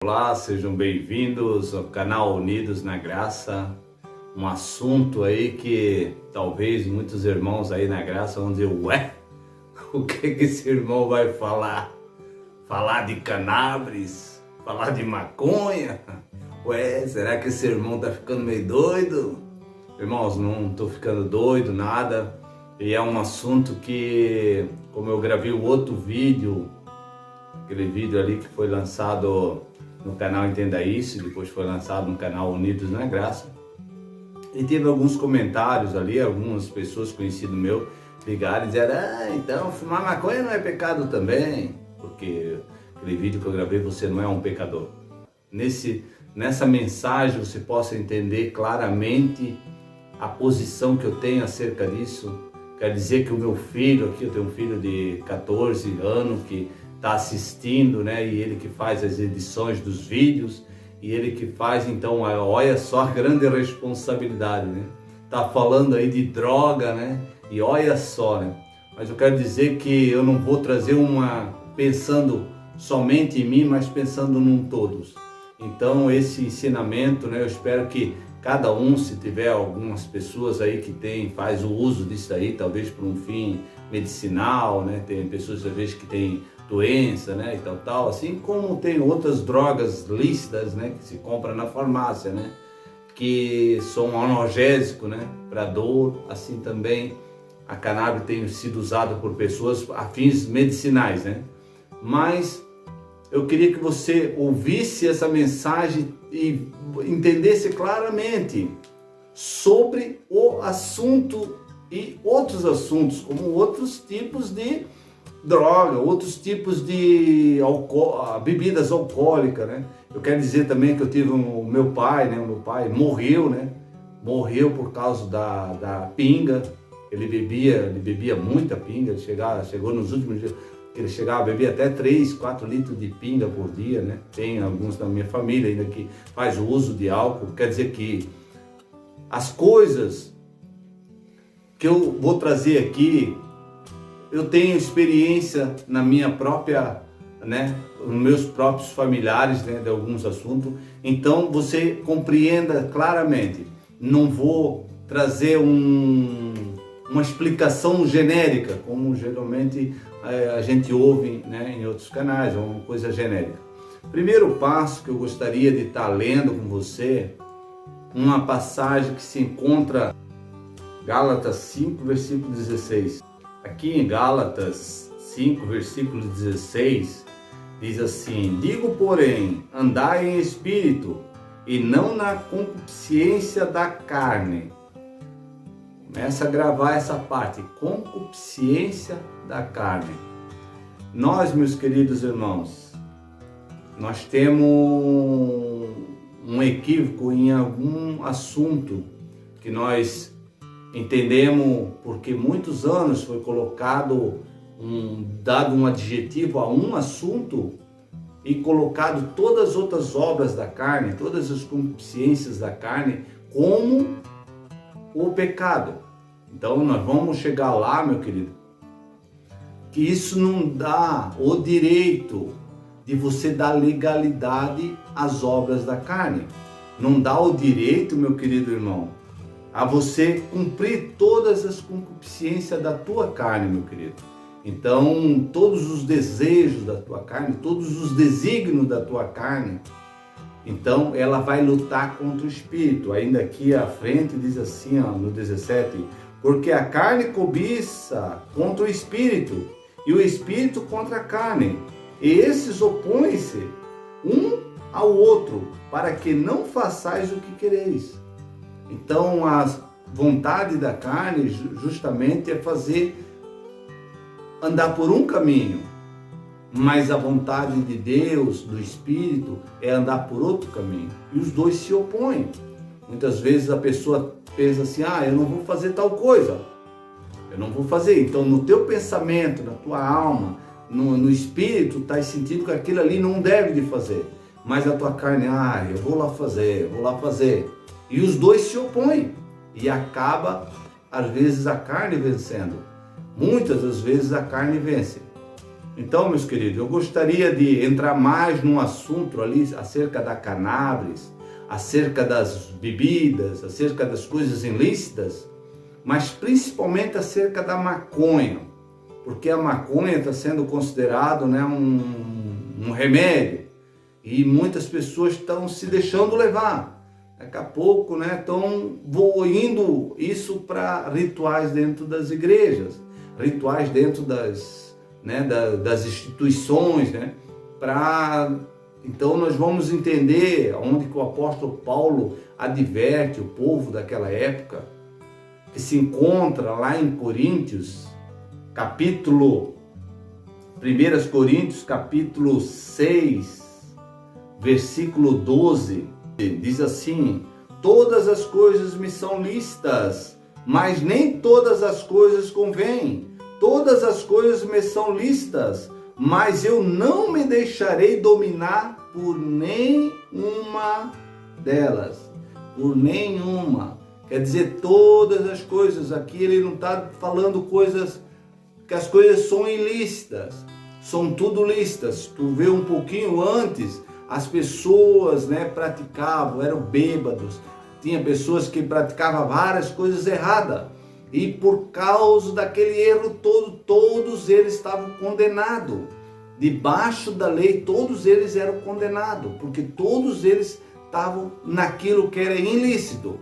Olá, sejam bem-vindos ao canal Unidos na Graça. Um assunto aí que talvez muitos irmãos aí na graça vão dizer: ué, o que esse irmão vai falar? Falar de cannabis? Falar de maconha? Ué, será que esse irmão tá ficando meio doido? Irmãos, não tô ficando doido, nada. E é um assunto que, como eu gravei o outro vídeo, aquele vídeo ali que foi lançado no canal Entenda Isso, depois foi lançado no canal Unidos na Graça, e teve alguns comentários ali, algumas pessoas conhecidas meu ligaram e disseram: então fumar maconha não é pecado também, porque aquele vídeo que eu gravei, você não é um pecador. Nessa mensagem você possa entender claramente a posição que eu tenho acerca disso. Quer dizer que o meu filho aqui, eu tenho um filho de 14 anos que está assistindo, né? E ele que faz as edições dos vídeos, e ele que faz, então, olha só a grande responsabilidade, né? Tá falando aí de droga, né? E olha só, né? Mas eu quero dizer que eu não vou trazer pensando somente em mim, mas pensando num todos. Então esse ensinamento, né? Eu espero que cada um, se tiver algumas pessoas aí que faz o uso disso aí, talvez por um fim medicinal, né? Tem pessoas talvez que têm doença, né? E tal, assim como tem outras drogas lícitas, né? Que se compra na farmácia, né? Que são um analgésico, né? Para dor, assim também a cannabis tem sido usada por pessoas a fins medicinais, né? Mas eu queria que você ouvisse essa mensagem e entendesse claramente sobre o assunto e outros assuntos, como outros tipos de droga, outros tipos de bebidas alcoólicas, né? Eu quero dizer também que eu tive o meu pai, né? O meu pai morreu, né? Morreu por causa da pinga. Ele bebia muita pinga, chegou nos últimos dias, ele chegava a beber até 3, 4 litros de pinga por dia, né? Tem alguns da minha família ainda que faz o uso de álcool. Quer dizer que as coisas que eu vou trazer aqui, eu tenho experiência na minha própria, né? Nos meus próprios familiares, né? De alguns assuntos. Então você compreenda claramente. Não vou trazer uma explicação genérica, como geralmente a gente ouve, né, em outros canais, é uma coisa genérica. Primeiro passo que eu gostaria de estar lendo com você, uma passagem que se encontra em Gálatas 5, versículo 16. Aqui em Gálatas 5, versículo 16, diz assim: digo, porém, andai em espírito, e não na concupiscência da carne. Começa a gravar essa parte, concupiscência da carne. Nós, meus queridos irmãos, nós temos um equívoco em algum assunto que nós entendemos, porque muitos anos foi colocado dado um adjetivo a um assunto e colocado todas as outras obras da carne, todas as concupiscências da carne como o pecado. Então nós vamos chegar lá, meu querido, que isso não dá o direito de você dar legalidade às obras da carne. Não dá o direito, meu querido irmão, a você cumprir todas as concupiscências da tua carne, meu querido. Então todos os desejos da tua carne, todos os desígnios da tua carne, então ela vai lutar contra o espírito. Ainda aqui à frente diz assim, ó, no 17: porque a carne cobiça contra o espírito, e o espírito contra a carne, e esses opõem-se um ao outro, para que não façais o que quereis. Então a vontade da carne justamente é fazer andar por um caminho, mas a vontade de Deus, do Espírito, é andar por outro caminho. E os dois se opõem. Muitas vezes a pessoa pensa assim: eu não vou fazer tal coisa. Eu não vou fazer. Então no teu pensamento, na tua alma, no Espírito, está sentindo que aquilo ali não deve de fazer. Mas a tua carne, eu vou lá fazer. E os dois se opõem. E acaba, às vezes, a carne vencendo. Muitas das vezes a carne vence. Então, meus queridos, eu gostaria de entrar mais num assunto ali acerca da cannabis, acerca das bebidas, acerca das coisas ilícitas, mas principalmente acerca da maconha, porque a maconha está sendo considerado, né, um remédio, e muitas pessoas estão se deixando levar. Daqui a pouco, né, estão indo isso para rituais dentro das igrejas, rituais dentro das instituições, né, então nós vamos entender onde que o apóstolo Paulo adverte o povo daquela época, que se encontra lá em Coríntios, 1 Coríntios, capítulo 6, versículo 12, diz assim: todas as coisas me são lícitas, mas nem todas as coisas convêm. Todas as coisas me são lícitas, mas eu não me deixarei dominar por nenhuma delas. Por nenhuma. Quer dizer, todas as coisas. Aqui ele não está falando coisas, que as coisas são ilícitas. São tudo lícitas. Tu vê um pouquinho antes, as pessoas, né, praticavam, eram bêbados. Tinha pessoas que praticavam várias coisas erradas. E por causa daquele erro todo, todos eles estavam condenados. Debaixo da lei, todos eles eram condenados, porque todos eles estavam naquilo que era ilícito.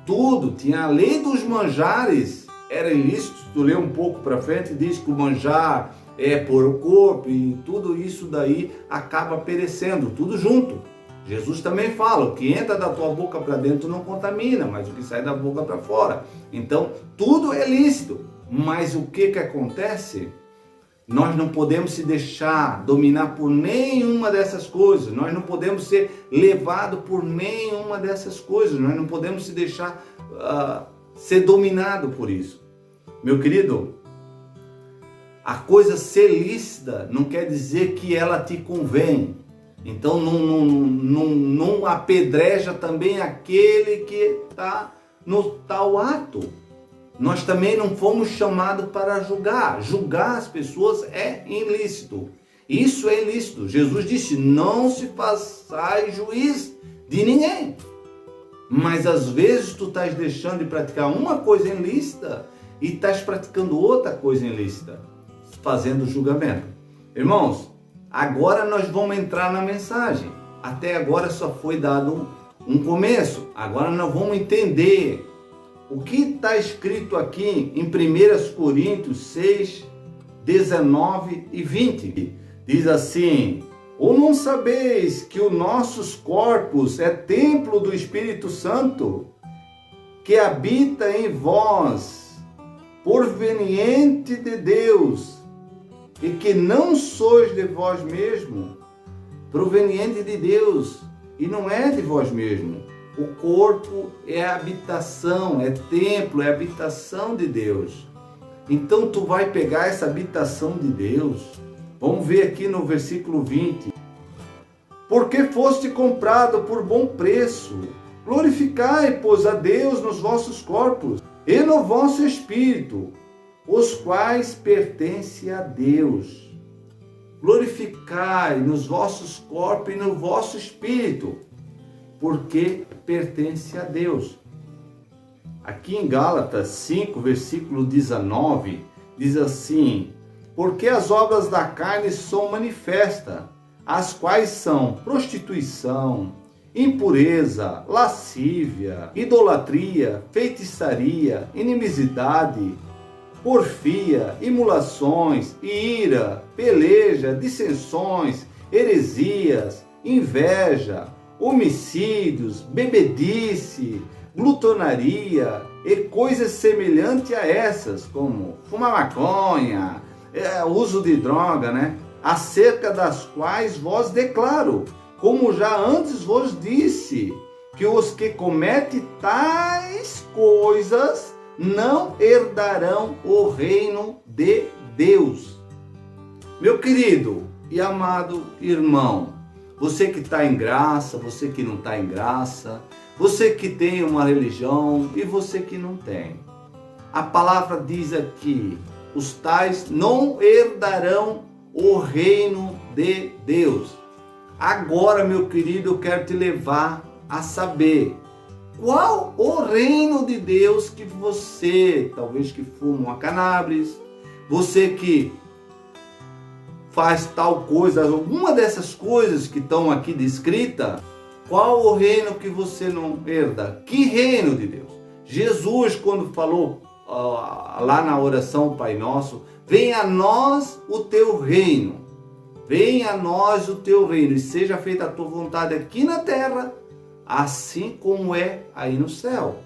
Tudo, tinha a lei dos manjares, era ilícito. Se tu lê um pouco para frente, diz que o manjar é por o corpo, e tudo isso daí acaba perecendo, tudo junto. Jesus também fala: o que entra da tua boca para dentro não contamina, mas o que sai da boca para fora. Então, tudo é lícito. Mas o que acontece? Nós não podemos se deixar dominar por nenhuma dessas coisas. Nós não podemos ser levados por nenhuma dessas coisas. Nós não podemos se deixar ser dominado por isso. Meu querido, a coisa ser lícita não quer dizer que ela te convém. Então não apedreja também aquele que está no tal ato. Nós também não fomos chamados para julgar. Julgar as pessoas é ilícito. Isso é ilícito. Jesus disse: não se façais juiz de ninguém. Mas às vezes tu estás deixando de praticar uma coisa ilícita e estás praticando outra coisa ilícita, fazendo julgamento. Irmãos, agora nós vamos entrar na mensagem. Até agora só foi dado um começo. Agora nós vamos entender o que está escrito aqui em 1 Coríntios 6, 19 e 20. Diz assim: ou não sabeis que os nossos corpos é templo do Espírito Santo, que habita em vós, proveniente de Deus, e que não sois de vós mesmo, proveniente de Deus, e não é de vós mesmo. O corpo é a habitação, é templo, é a habitação de Deus. Então tu vai pegar essa habitação de Deus. Vamos ver aqui no versículo 20. Porque foste comprado por bom preço, glorificai, pois, a Deus nos vossos corpos e no vosso espírito, os quais pertencem a Deus. Glorificai nos vossos corpos e no vosso espírito, porque pertence a Deus. Aqui em Gálatas 5, versículo 19, diz assim: porque as obras da carne são manifestas, as quais são prostituição, impureza, lascívia, idolatria, feitiçaria, inimizade, porfia, imulações, ira, peleja, dissensões, heresias, inveja, homicídios, bebedice, glutonaria e coisas semelhantes a essas, como fumar maconha, uso de droga, né? Acerca das quais vos declaro, como já antes vos disse, que os que cometem tais coisas não herdarão o reino de Deus. Meu querido e amado irmão, você que está em graça, você que não está em graça, você que tem uma religião e você que não tem. A palavra diz aqui: os tais não herdarão o reino de Deus. Agora, meu querido, eu quero te levar a saber qual o reino de Deus que você, talvez que fuma uma cannabis, você que faz tal coisa, alguma dessas coisas que estão aqui descritas, qual o reino que você não herda? Que reino de Deus? Jesus, quando falou lá na oração Pai Nosso, venha a nós o teu reino, venha a nós o teu reino, e seja feita a tua vontade aqui na terra, assim como é aí no céu.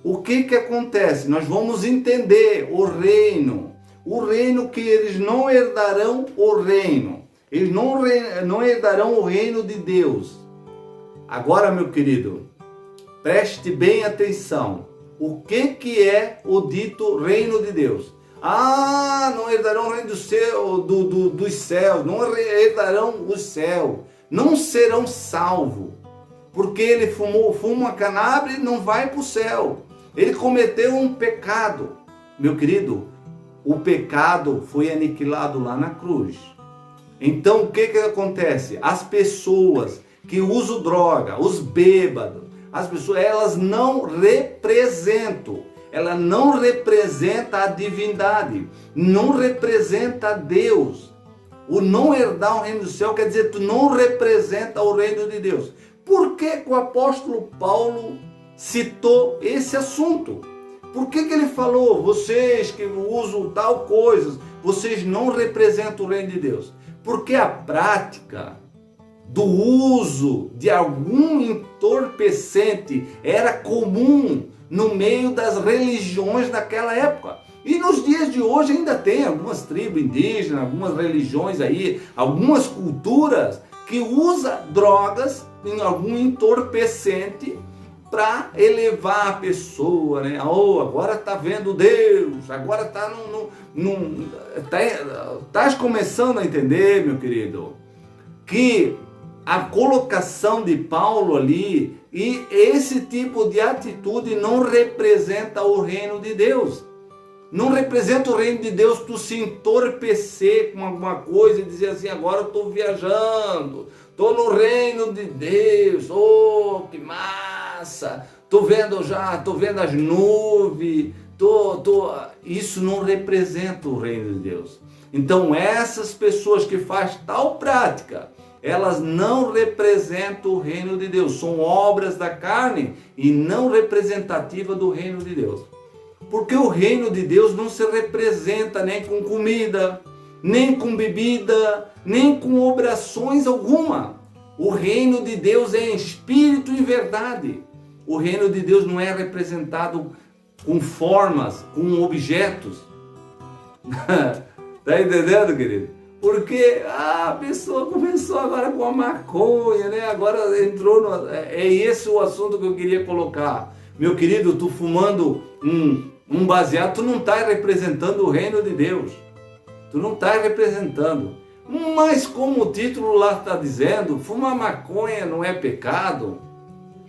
O que acontece? Nós vamos entender o reino que eles não herdarão o reino, eles não herdarão o reino de Deus. Agora, meu querido, preste bem atenção. O que é o dito reino de Deus? Não herdarão o reino dos céus, não herdarão o céu, não serão salvos, porque ele fuma cannabis e não vai para o céu. Ele cometeu um pecado. Meu querido, o pecado foi aniquilado lá na cruz. Então, o que acontece? As pessoas que usam droga, os bêbados, as pessoas, elas não representam a divindade, não representa Deus. O não herdar o reino do céu quer dizer que tu não representa o reino de Deus. Por que o apóstolo Paulo citou esse assunto? Por que ele falou, vocês que usam tal coisa, vocês não representam o reino de Deus? Porque a prática do uso de algum entorpecente era comum no meio das religiões daquela época. E nos dias de hoje ainda tem algumas tribos indígenas, algumas religiões aí, algumas culturas que usam drogas em algum entorpecente para elevar a pessoa, né? Agora está vendo Deus, agora está estás começando a entender, meu querido, que a colocação de Paulo ali e esse tipo de atitude não representa o reino de Deus. Não representa o reino de Deus tu se entorpecer com alguma coisa e dizer assim, agora eu estou viajando, estou no reino de Deus, que massa, estou vendo as nuvens, isso não representa o reino de Deus. Então essas pessoas que fazem tal prática, elas não representam o reino de Deus, são obras da carne e não representativa do reino de Deus. Porque o reino de Deus não se representa nem com comida, nem com bebida, nem com obrações alguma. O reino de Deus é em espírito e verdade. O reino de Deus não é representado com formas, com objetos. Tá entendendo, querido? Porque a pessoa começou agora com a maconha, né? Agora entrou no... É esse o assunto que eu queria colocar. Meu querido, tu fumando um baseado, tu não está representando o reino de Deus. Tu não está representando. Mas como o título lá está dizendo, fumar maconha não é pecado.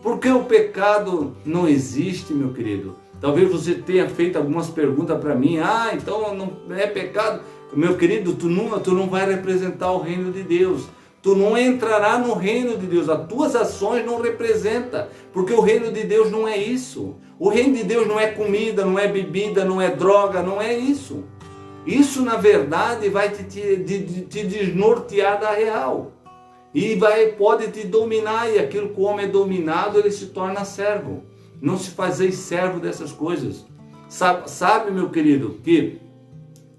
Porque o pecado não existe, meu querido. Talvez você tenha feito algumas perguntas para mim. Então não é pecado. Meu querido, tu não vai representar o reino de Deus. Tu não entrará no reino de Deus. As tuas ações não representam. Porque o reino de Deus não é isso. O reino de Deus não é comida, não é bebida, não é droga, não é isso. Isso, na verdade, vai te desnortear da real. E pode te dominar. E aquilo que o homem é dominado, ele se torna servo. Não se fazeis servo dessas coisas. Sabe, meu querido, que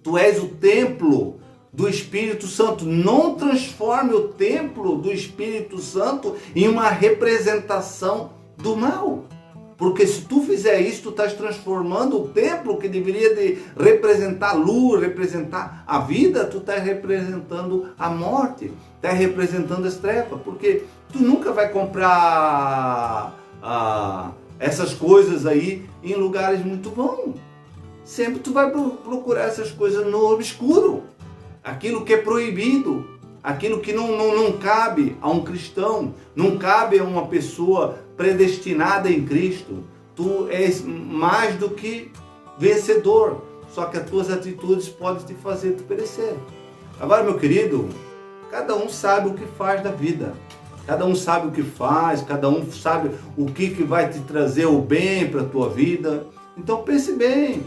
tu és o templo do Espírito Santo. Não transforme o templo do Espírito Santo em uma representação do mal. Porque se tu fizer isso, tu estás transformando o templo que deveria de representar a luz, representar a vida, tu estás representando a morte, estás representando as trevas. Porque tu nunca vai comprar essas coisas aí em lugares muito bons. Sempre tu vai procurar essas coisas no obscuro. Aquilo que é proibido, aquilo que não cabe a um cristão, não cabe a uma pessoa predestinada em Cristo. Tu és mais do que vencedor, só que as tuas atitudes podem te fazer perecer. Agora, meu querido, cada um sabe o que faz da vida. Cada um sabe o que faz, cada um sabe o que vai te trazer o bem para a tua vida. Então pense bem,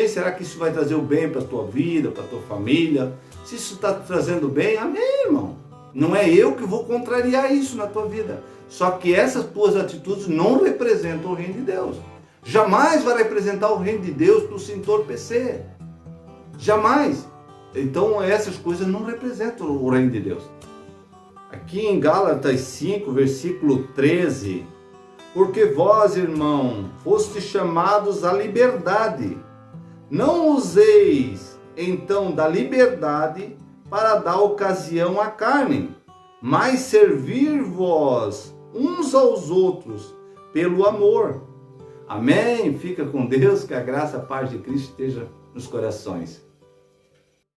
será que isso vai trazer o bem para a tua vida, para a tua família? Se isso está trazendo bem, amém, irmão. Não é eu que vou contrariar isso na tua vida. Só que essas tuas atitudes não representam o reino de Deus. Jamais vai representar o reino de Deus para se entorpecer. Jamais. Então essas coisas não representam o reino de Deus. Aqui em Gálatas 5, versículo 13. Porque vós, irmão, fostes chamados à liberdade. Não useis, então, da liberdade para dar ocasião à carne, mas servir-vos uns aos outros pelo amor. Amém? Fica com Deus, que a graça e a paz de Cristo esteja nos corações.